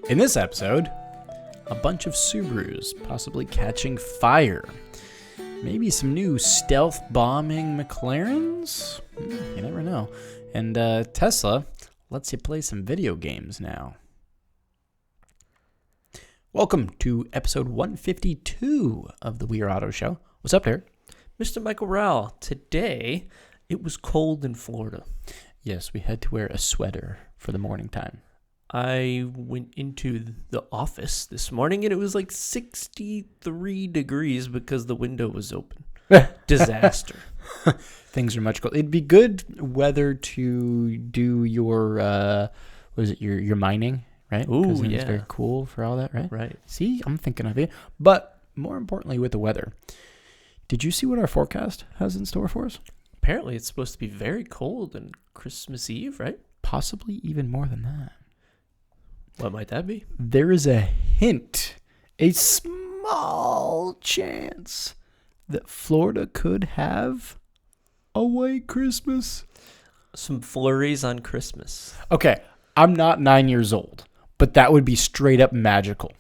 In this episode, a bunch of Subarus possibly catching fire. Maybe some new stealth bombing McLarens? You never know. And Tesla lets you play some video games now. Welcome to episode 152 of the We Are Auto Show. What's up, Derek? Mr. Michael Rowell, today it was cold in Florida. Yes, we had to wear a sweater for the morning time. I went into the office this morning and it was like 63 degrees because the window was open. Disaster. Things are much colder. It'd be good weather to do your, your mining, right? Ooh, yeah. It's very cool for all that, right? Right. See, I'm thinking of it. But more importantly with the weather, did you see what our forecast has in store for us? Apparently it's supposed to be very cold on Christmas Eve, right? Possibly even more than that. What might that be? There is a hint, a small chance that Florida could have a white Christmas. Some flurries on Christmas. Okay, I'm not 9 years old, but that would be straight up magical.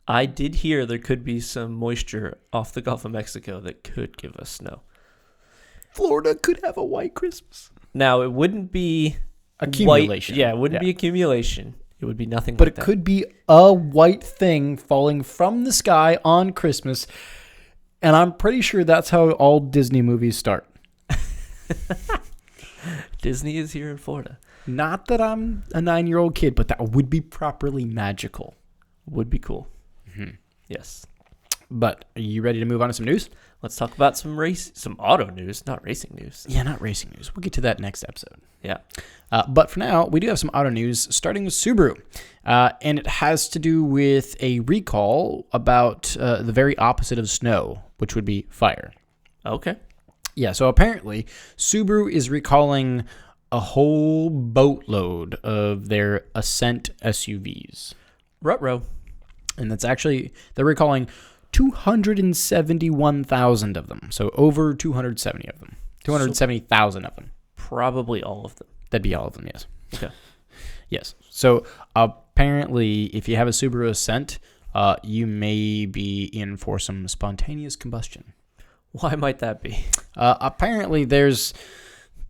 I did hear there could be some moisture off the Gulf of Mexico that could give us snow. Florida could have a white Christmas. Now, it wouldn't be accumulation. White, it wouldn't be accumulation. It would be nothing but like that. But it could be a white thing falling from the sky on Christmas. And I'm pretty sure that's how all Disney movies start. Disney is here in Florida. Not that I'm a 9-year-old kid, but that would be properly magical. Would be cool. Mm-hmm. Yes. But are you ready to move on to some news? Let's talk about some auto news, not racing news. Yeah, not racing news. We'll get to that next episode. Yeah. But for now, we do have some auto news, starting with Subaru. And it has to do with a recall about the very opposite of snow, which would be fire. Okay. Yeah, so apparently, Subaru is recalling a whole boatload of their Ascent SUVs. Ruh-roh. And that's actually, they're recalling 271,000 of them. So over 270 of them. 270,000 of them. Probably all of them. That'd be all of them, yes. Okay. Yes. So apparently, if you have a Subaru Ascent, you may be in for some spontaneous combustion. Why might that be? Apparently, there's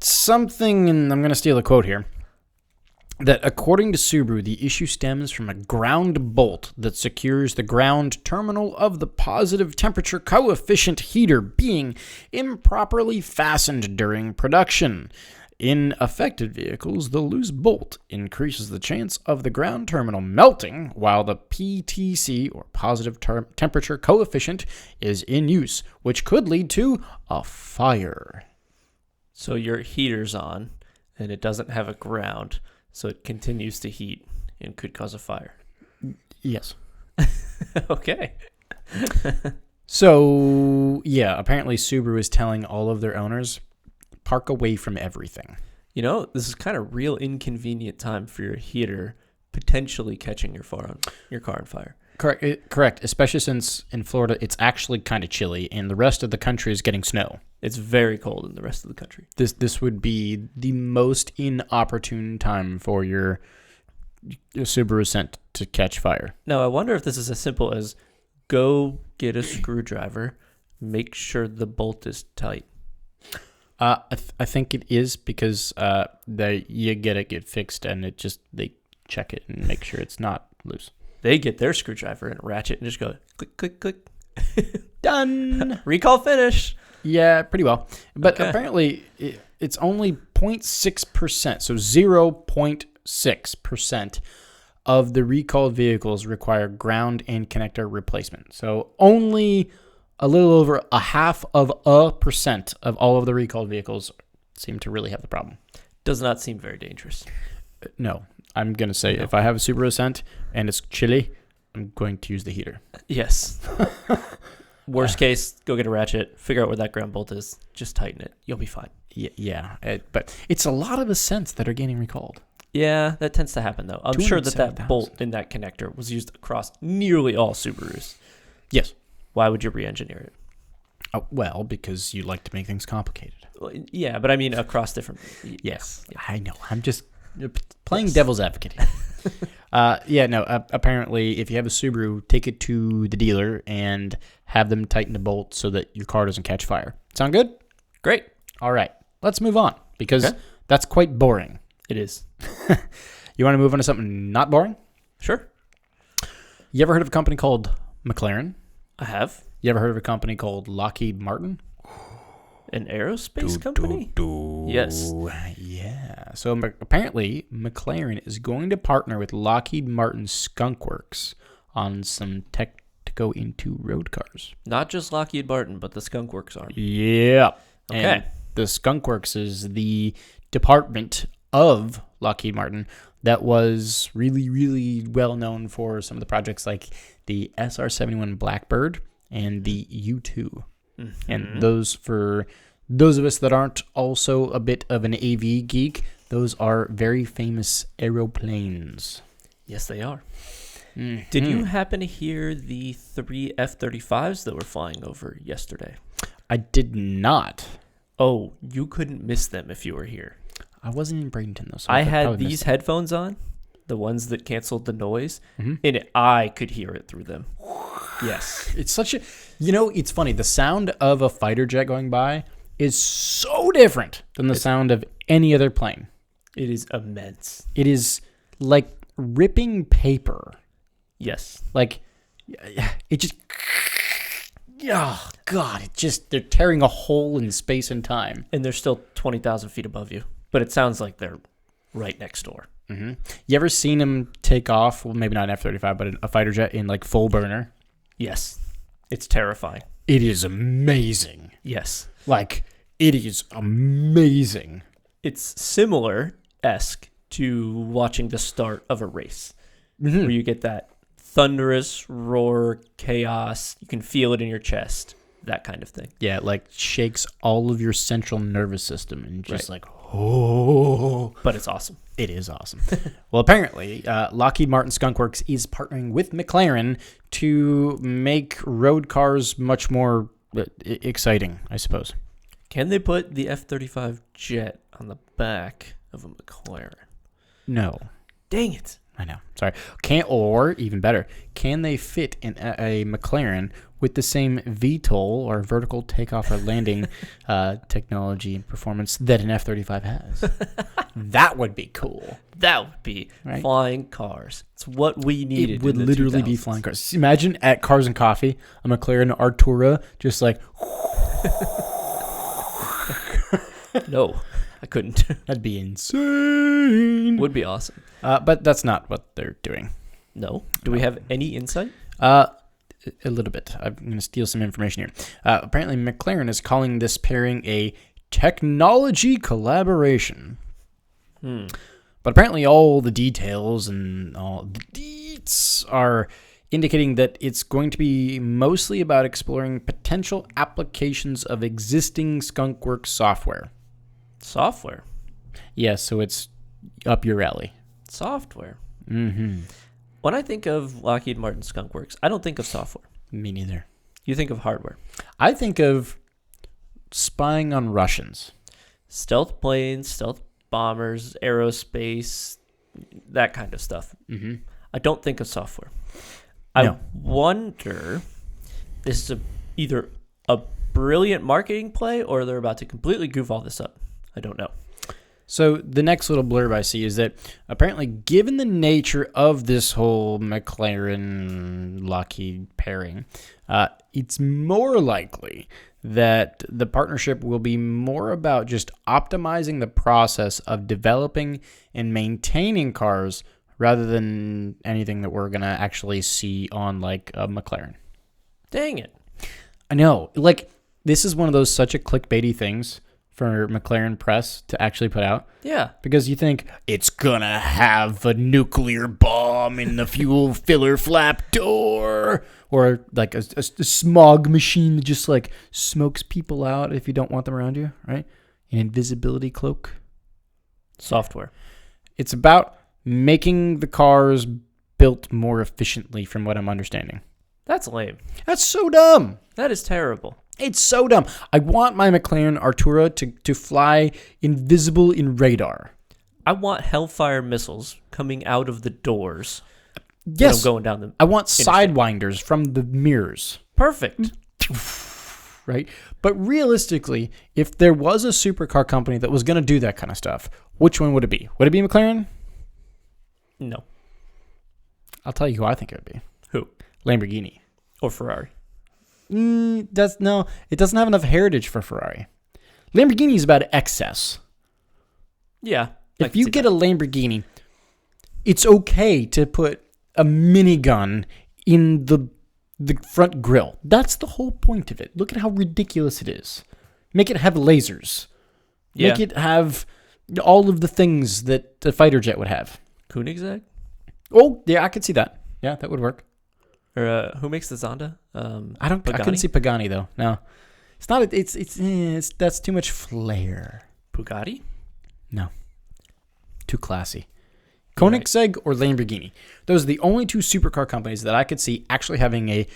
something, and I'm going to steal a quote here, that according to Subaru, the issue stems from a ground bolt that secures the ground terminal of the positive temperature coefficient heater being improperly fastened during production. In affected vehicles, the loose bolt increases the chance of the ground terminal melting while the PTC, or positive temperature coefficient, is in use, which could lead to a fire. So your heater's on, and it doesn't have a ground, so it continues to heat and could cause a fire. Yes. Okay. So, yeah, apparently Subaru is telling all of their owners, park away from everything. You know, this is kind of real inconvenient time for your heater potentially catching your car on fire. Correct. Especially since in Florida, it's actually kind of chilly, and the rest of the country is getting snow. It's very cold in the rest of the country. This would be the most inopportune time for your Subaru Ascent to catch fire. Now, I wonder if this is as simple as go get a screwdriver, make sure the bolt is tight. I think it is because you get fixed, and they check it and make sure it's not loose. They get their screwdriver and ratchet and just go click, click, click. Done. Recall finish. Yeah, pretty well. But okay. Apparently, it's only 0.6%, so 0.6% of the recalled vehicles require ground and connector replacement. So only a little over 0.5% of all of the recalled vehicles seem to really have the problem. Does not seem very dangerous. No. I'm going to say if I have a Subaru Ascent and it's chilly, I'm going to use the heater. Yes. Worst case, go get a ratchet, figure out where that ground bolt is, just tighten it. You'll be fine. Yeah. But it's a lot of Ascents that are getting recalled. Yeah, that tends to happen, though. I'm sure that bolt in that connector was used across nearly all Subarus. Yes. Why would you re-engineer it? Well, because you like to make things complicated. Well, yeah, but I mean across different... Yes. Yeah. I know. I'm just playing devil's advocate here. Apparently, if you have a Subaru, take it to the dealer and have them tighten the bolt so that your car doesn't catch fire. Sound good? Great. All right. Let's move on because Okay. that's quite boring. It is. You want to move on to something not boring? Sure. You ever heard of a company called Mclaren? I have. You ever heard of a company called Lockheed Martin? An aerospace company? Yes. Yeah. So apparently, Mclaren is going to partner with Lockheed Martin's Skunk Works on some tech to go into road cars. Not just Lockheed Martin, but the Skunk Works arm. Yeah. Okay. And the Skunk Works is the department of Lockheed Martin that was really, really well known for some of the projects like the SR-71 Blackbird and the U-2. Mm-hmm. And those, for those of us that aren't also a bit of an AV geek, those are very famous aeroplanes. Yes, they are. Mm-hmm. Did you happen to hear the 3 F-35s that were flying over yesterday? I did not. Oh, you couldn't miss them if you were here. I wasn't in Bradenton, though. So I probably had missed these it. headphones on, the ones that canceled the noise, Mm-hmm. and I could hear it through them. Yes. It's such a... it's funny. The sound of a fighter jet going by is so different than the sound of any other plane. It is immense. It is like ripping paper. Yes. Like, it just... Oh, God. It just... They're tearing a hole in space and time. And they're still 20,000 feet above you, but it sounds like they're right next door. Mm-hmm. You ever seen them take off? Well, maybe not an F-35, but a fighter jet in like full burner? Yes. It's terrifying. It is amazing. Yes. Like, it is amazing. It's similar-esque to watching the start of a race, Mm-hmm. where you get that thunderous roar, chaos. You can feel it in your chest, that kind of thing. Yeah, it like shakes all of your central nervous system and just Right. like, oh. But it's awesome. It is awesome. Well, apparently, Lockheed Martin Skunk Works is partnering with McLaren to make road cars much more exciting, I suppose. Can they put the F-35 jet on the back of a McLaren? No. Dang it. I know. Sorry. Or even better, can they fit in a McLaren with the same VTOL or vertical takeoff or landing technology and performance that an F-35 has? That would be cool. That would be Right? flying cars. It's what we needed. It would in the literally be 2000s. flying cars. Imagine at Cars and Coffee, a McLaren Artura just like... No, I couldn't. That'd be insane. Would be awesome. But that's not what they're doing. No. Do we have any insight? A little bit. I'm going to steal some information here. Apparently, McLaren is calling this pairing a technology collaboration. But apparently, all the details and all the deets are indicating that it's going to be mostly about exploring potential applications of existing Skunk Works software. Software. Yeah, so it's up your alley. Software. Mm-hmm. When I think of Lockheed Martin Skunk Works, I don't think of software. Me neither. You think of hardware. I think of spying on Russians. Stealth planes, stealth bombers, aerospace, that kind of stuff. Mm-hmm. I don't think of software. No. I wonder, this is either a brilliant marketing play or they're about to completely goof all this up. I don't know. So the next little blurb I see is that apparently, given the nature of this whole McLaren-Lockheed pairing, it's more likely that the partnership will be more about just optimizing the process of developing and maintaining cars rather than anything that we're going to actually see on like a McLaren. Dang it. I know. Like, this is one of those such a clickbaity things for McLaren press to actually put out. Yeah. Because you think it's gonna have a nuclear bomb in the fuel filler flap door, or like a smog machine that just like smokes people out if you don't want them around you, right? An invisibility cloak. Software. It's about making the cars built more efficiently, from what I'm understanding. That's lame. That's so dumb. That is terrible. It's so dumb. I want my McLaren Artura to fly invisible in radar. I want Hellfire missiles coming out of the doors. Yes. When I'm going down the I want interstate. sidewinders from the mirrors. Perfect. Right? But realistically, if there was a supercar company that was going to do that kind of stuff, which one would it be? Would it be McLaren? No. I'll tell you who I think it would be. Who? Lamborghini. Or Ferrari. It doesn't have enough heritage for Ferrari. Lamborghini is about excess. Yeah. If you get a Lamborghini, it's okay to put a minigun in the front grille. That's the whole point of it. Look at how ridiculous it is. Make it have lasers. Yeah. Make it have all of the things that a fighter jet would have. Koenigsegg? Oh, yeah, I could see that. Yeah, that would work. Or who makes the Zonda? I couldn't see Pagani though. No. It's not it's that's too much flair. Bugatti? No. Too classy. Koenigsegg or Lamborghini. Those are the only two supercar companies that I could see actually having a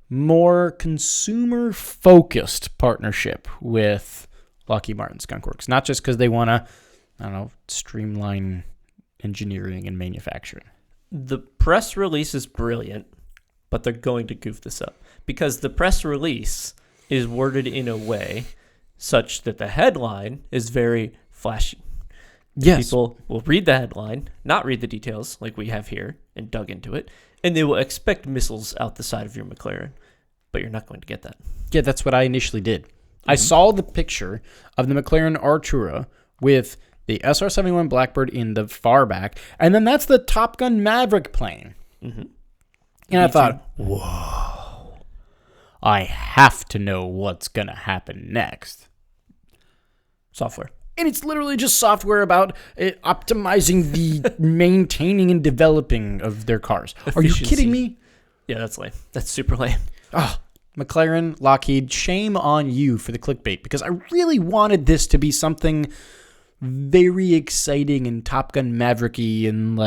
more consumer-focused partnership with Lockheed Martin Skunk Works. Not just because they want to, streamline engineering and manufacturing. The press release is brilliant, but they're going to goof this up. Because the press release is worded in a way such that the headline is very flashy. Yes. People will read the headline, not read the details like we have here, and dug into it, and they will expect missiles out the side of your McLaren, but you're not going to get that. Yeah, that's what I initially did. I saw the picture of the McLaren Artura with the SR-71 Blackbird in the far back, and then that's the Top Gun Maverick plane. Mm-hmm. And I thought, whoa, I have to know what's going to happen next. Software. And it's literally just software about optimizing the maintaining and developing of their cars. Are you kidding me? Yeah, that's lame. That's super lame. Oh, McLaren, Lockheed, shame on you for the clickbait, because I really wanted this to be something very exciting and Top Gun Maverick-y and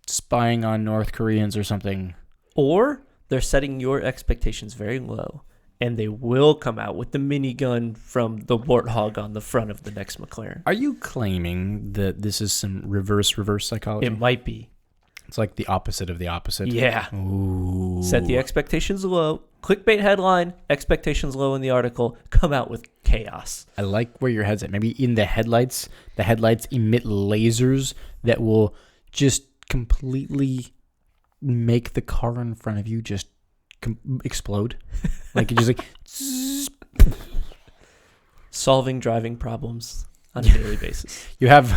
spying on North Koreans or something. Or they're setting your expectations very low, and they will come out with the minigun from the Warthog on the front of the next McLaren. Are you claiming that this is some reverse psychology? It might be. It's like the opposite of the opposite. Yeah. Ooh. Set the expectations low. Clickbait headline, expectations low in the article, come out with chaos. I like where your head's at. Maybe in the headlights emit lasers that will just completely make the car in front of you just explode. Like it just like solving driving problems on a daily basis. You have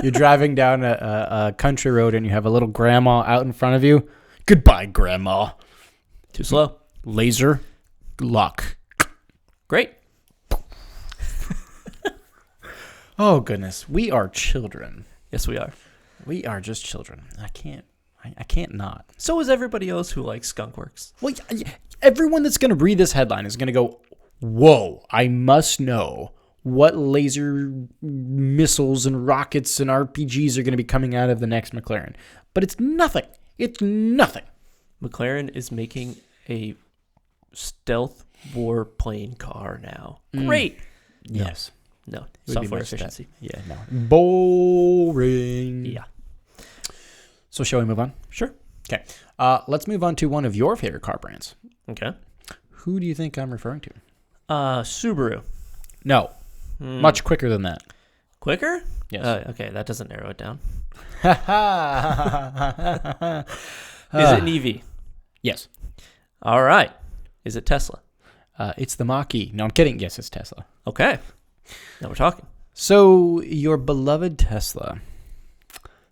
you're driving down a country road and you have a little grandma out in front of you. Goodbye, grandma. Too slow. Laser lock. Great. Oh goodness, we are children. Yes, we are. We are just children. I can't not. So is everybody else who likes Skunk Works. Well, everyone that's going to read this headline is going to go, whoa, I must know what laser missiles and rockets and RPGs are going to be coming out of the next McLaren. But it's nothing. It's nothing. McLaren is making a stealth warplane car now. Great. Yes. No. It would be Software more efficiency. Yeah, no. Boring. Yeah. So shall we move on? Sure. Okay. Let's move on to one of your favorite car brands. Okay. Who do you think I'm referring to? Subaru. No. Much quicker than that. Quicker? Yes. Okay, that doesn't narrow it down. Is it an EV? Yes. All right. Is it Tesla? It's the Mach-E. No, I'm kidding. Yes, it's Tesla. Okay. Now we're talking. So, your beloved Tesla,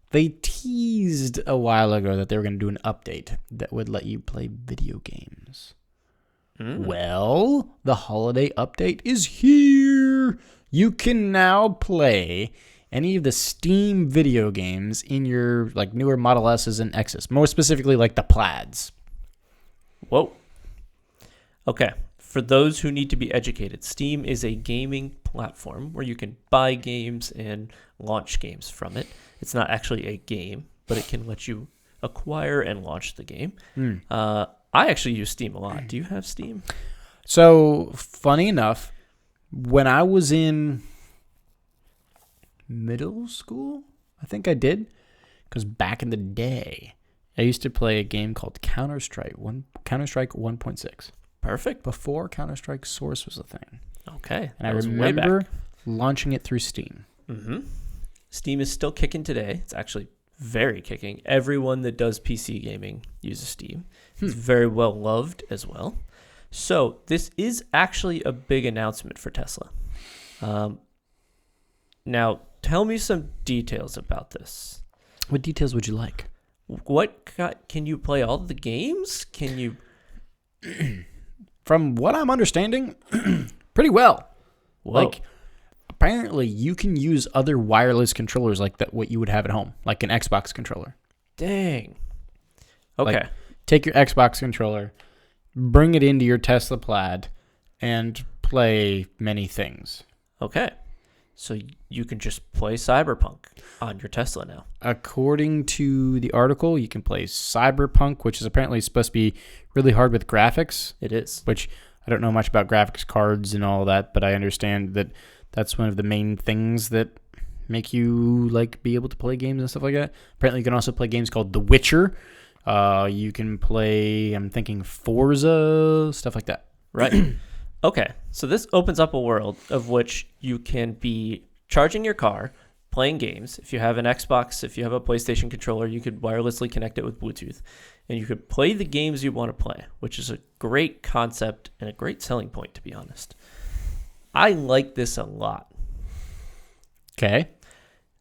they teased a while ago that they were going to do an update that would let you play video games. Well, the holiday update is here. You can now play any of the Steam video games in your newer Model S's and X's, more specifically the Plaids. Whoa. Okay. For those who need to be educated, Steam is a gaming platform where you can buy games and launch games from it. It's not actually a game, but it can let you acquire and launch the game. I actually use Steam a lot. Do you have Steam? So, funny enough, when I was in middle school. I think I did. Because back in the day, I used to play a game called Counter-Strike 1.6. Perfect. Before Counter-Strike Source was a thing. Okay. And I remember launching it through Steam. Mm-hmm. Steam is still kicking today. It's actually very kicking. Everyone that does PC gaming uses Steam. It's very well loved as well. So this is actually a big announcement for Tesla. Now, tell me some details about this. What details would you like? Can you play all the games? Can you? From what I'm understanding, pretty well. Whoa. Like, apparently you can use other wireless controllers like that, what you would have at home, like an Xbox controller. Dang. Okay. Like, take your Xbox controller, bring it into your Tesla Plaid, and play many things. Okay. So you can just play Cyberpunk on your Tesla now. According to the article, you can play Cyberpunk, which is apparently supposed to be really hard with graphics. It is. Which I don't know much about graphics cards and all that, but I understand that that's one of the main things that make you like be able to play games and stuff like that. Apparently, you can also play games called The Witcher. You can play, I'm thinking Forza, stuff like that. Right. Okay, so this opens up a world of which you can be charging your car, playing games. If you have an Xbox, if you have a PlayStation controller, you could wirelessly connect it with Bluetooth, and you could play the games you want to play, which is a great concept and a great selling point, to be honest. I like this a lot. Okay.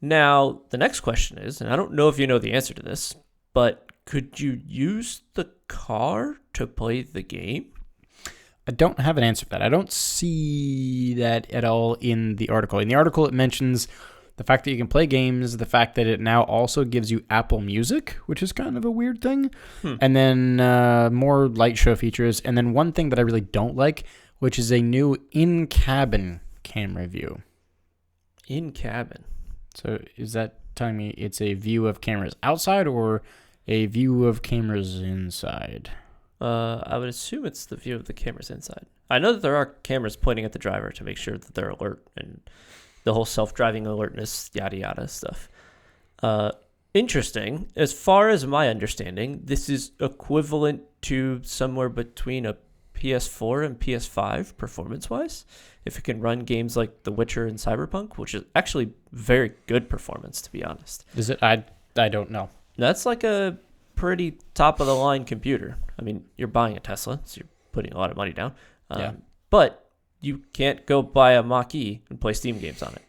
Now, the next question is, and I don't know if you know the answer to this, but could you use the car to play the game? I don't have an answer for that. I don't see that at all in the article. In the article, it mentions the fact that you can play games, the fact that it now also gives you Apple Music, which is kind of a weird thing, and then more light show features, and then one thing that I really don't like, which is a new in-cabin camera view. In-cabin? So is that telling me it's a view of cameras outside or a view of cameras inside? I would assume it's the view of the cameras inside. I know that there are cameras pointing at the driver to make sure that they're alert and the whole self-driving alertness, yada, yada stuff. Interesting. As far as my understanding, this is equivalent to somewhere between a PS4 and PS5 performance-wise. If it can run games like The Witcher and Cyberpunk, which is actually very good performance, to be honest. Is it? I don't know. That's like a pretty top-of-the-line computer. I mean, you're buying a Tesla, so you're putting a lot of money down. But you can't go buy a Mach-E and play Steam games on it.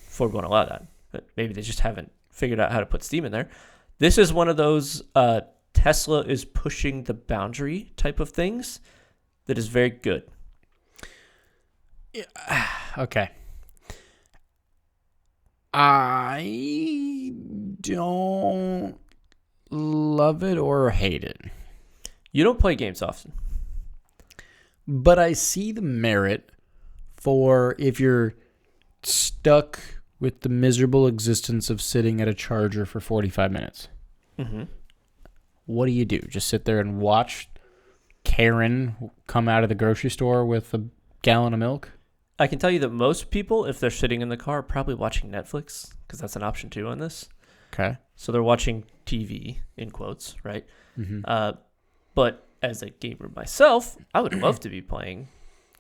Ford won't allow that. But maybe they just haven't figured out how to put Steam in there. This is one of those Tesla is pushing the boundary type of things that is very good. Yeah. Okay. I don't love it or hate it. You don't play games often. But I see the merit for if you're stuck with the miserable existence of sitting at a charger for 45 minutes. Mm-hmm. What do? Just sit there and watch Karen come out of the grocery store with a gallon of milk? I can tell you that most people, if they're sitting in the car, are probably watching Netflix, because that's an option too on this. Okay. So they're watching TV, in quotes, right? Mm-hmm. But as a gamer myself, I would love to be playing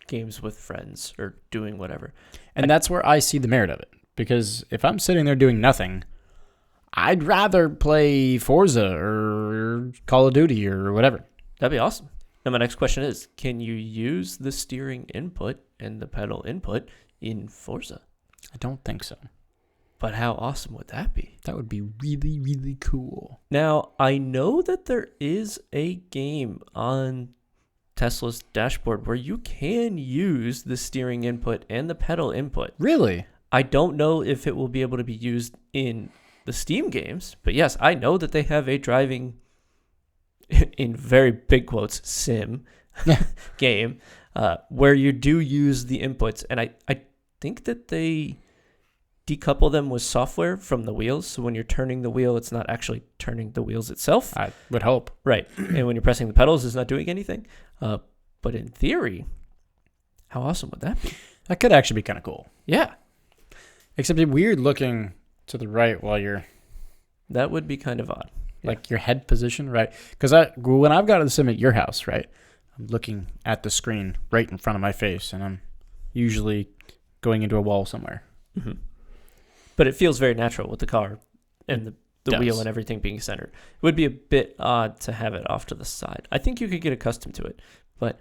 games with friends or doing whatever. And that's where I see the merit of it. Because if I'm sitting there doing nothing, I'd rather play Forza or Call of Duty or whatever. That'd be awesome. Now my next question is, can you use the steering input and the pedal input in Forza? I don't think so. But how awesome would that be? That would be really, really cool. Now, I know that there is a game on Tesla's dashboard where you can use the steering input and the pedal input. Really? I don't know if it will be able to be used in the Steam games, but yes, I know that they have a driving, in very big quotes, sim game where you do use the inputs. And I think that they decouple them with software from the wheels. So when you're turning the wheel, it's not actually turning the wheels itself. I would hope. Right. And when you're pressing the pedals, it's not doing anything. But in theory, how awesome would that be? That could actually be kind of cool. Yeah. Except it's weird looking to the right while you're That would be kind of odd. like your head position, right? Because when I've got a sim at your house, right, I'm looking at the screen right in front of my face, and I'm usually going into a wall somewhere. Mm-hmm. But it feels very natural with the car and the wheel Does. and everything being centered. It would be a bit odd to have it off to the side. I think you could get accustomed to it, but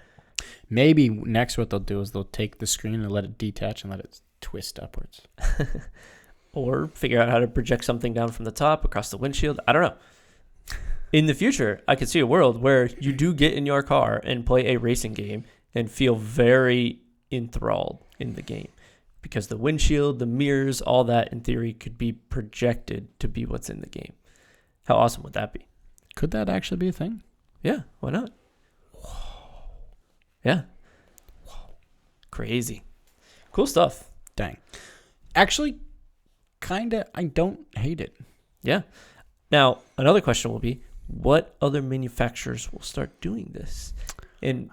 Maybe next what they'll do is they'll take the screen and let it detach and let it twist upwards. or figure out how to project something down from the top across the windshield. I don't know. In the future, I could see a world where you do get in your car and play a racing game and feel very enthralled in the game because the windshield, the mirrors, all that in theory could be projected to be what's in the game. How awesome would that be? Could that actually be a thing? Yeah, why not? Yeah. Crazy. Cool stuff. Dang. Actually, kinda, I don't hate it. Yeah. Now, another question will be, what other manufacturers will start doing this? And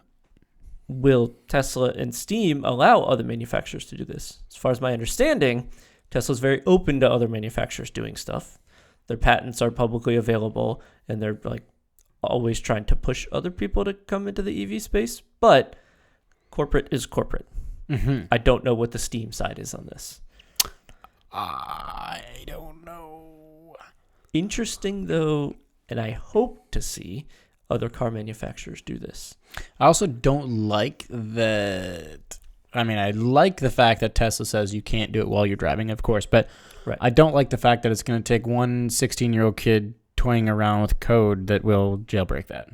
will Tesla and Steam allow other manufacturers to do this? As far as my understanding, Tesla's very open to other manufacturers doing stuff. Their patents are publicly available, and they're like always trying to push other people to come into the EV space. But corporate is corporate. Mm-hmm. I don't know what the Steam side is on this. I don't know. Interesting, though, and I hope to see other car manufacturers do this. I also don't like that. I mean, I like the fact that Tesla says you can't do it while you're driving, of course, but Right. I don't like the fact that it's going to take one 16-year-old kid toying around with code that will jailbreak that.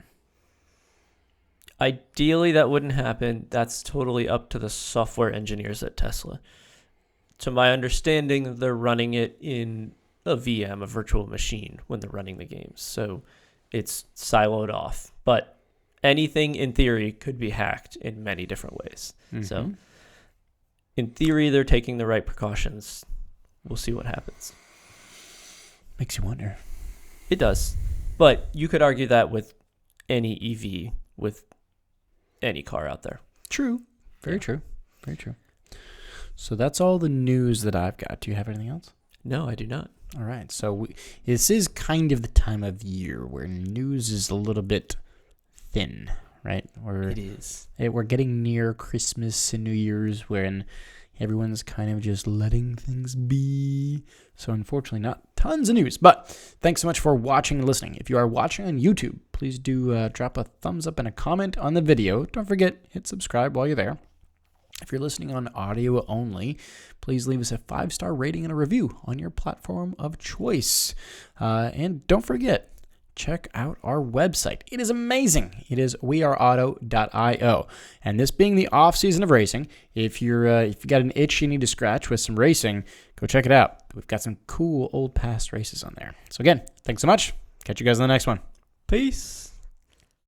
Ideally, that wouldn't happen. That's totally up to the software engineers at Tesla. To my understanding, they're running it in a VM, a virtual machine, when they're running the games. So it's siloed off. But anything in theory could be hacked in many different ways. Mm-hmm. So in theory, they're taking the right precautions. We'll see what happens. Makes you wonder. It does. But you could argue that with any EV, with any car out there. True. Very Yeah. true. Very true. So that's all the news that I've got. Do you have anything else? No, I do not. All right. So this is kind of the time of year where news is a little bit thin, right? It is. We're getting near Christmas and New Year's when everyone's kind of just letting things be. So unfortunately, not tons of news. But thanks so much for watching and listening. If you are watching on YouTube, please do drop a thumbs up and a comment on the video. Don't forget, hit subscribe while you're there. If you're listening on audio only, please leave us a 5-star rating and a review on your platform of choice. And don't forget, check out our website. It is amazing. It is weareauto.io. And this being the off season of racing, if you got an itch you need to scratch with some racing, go check it out. We've got some cool old past races on there. So again, thanks so much. Catch you guys on the next one. Peace.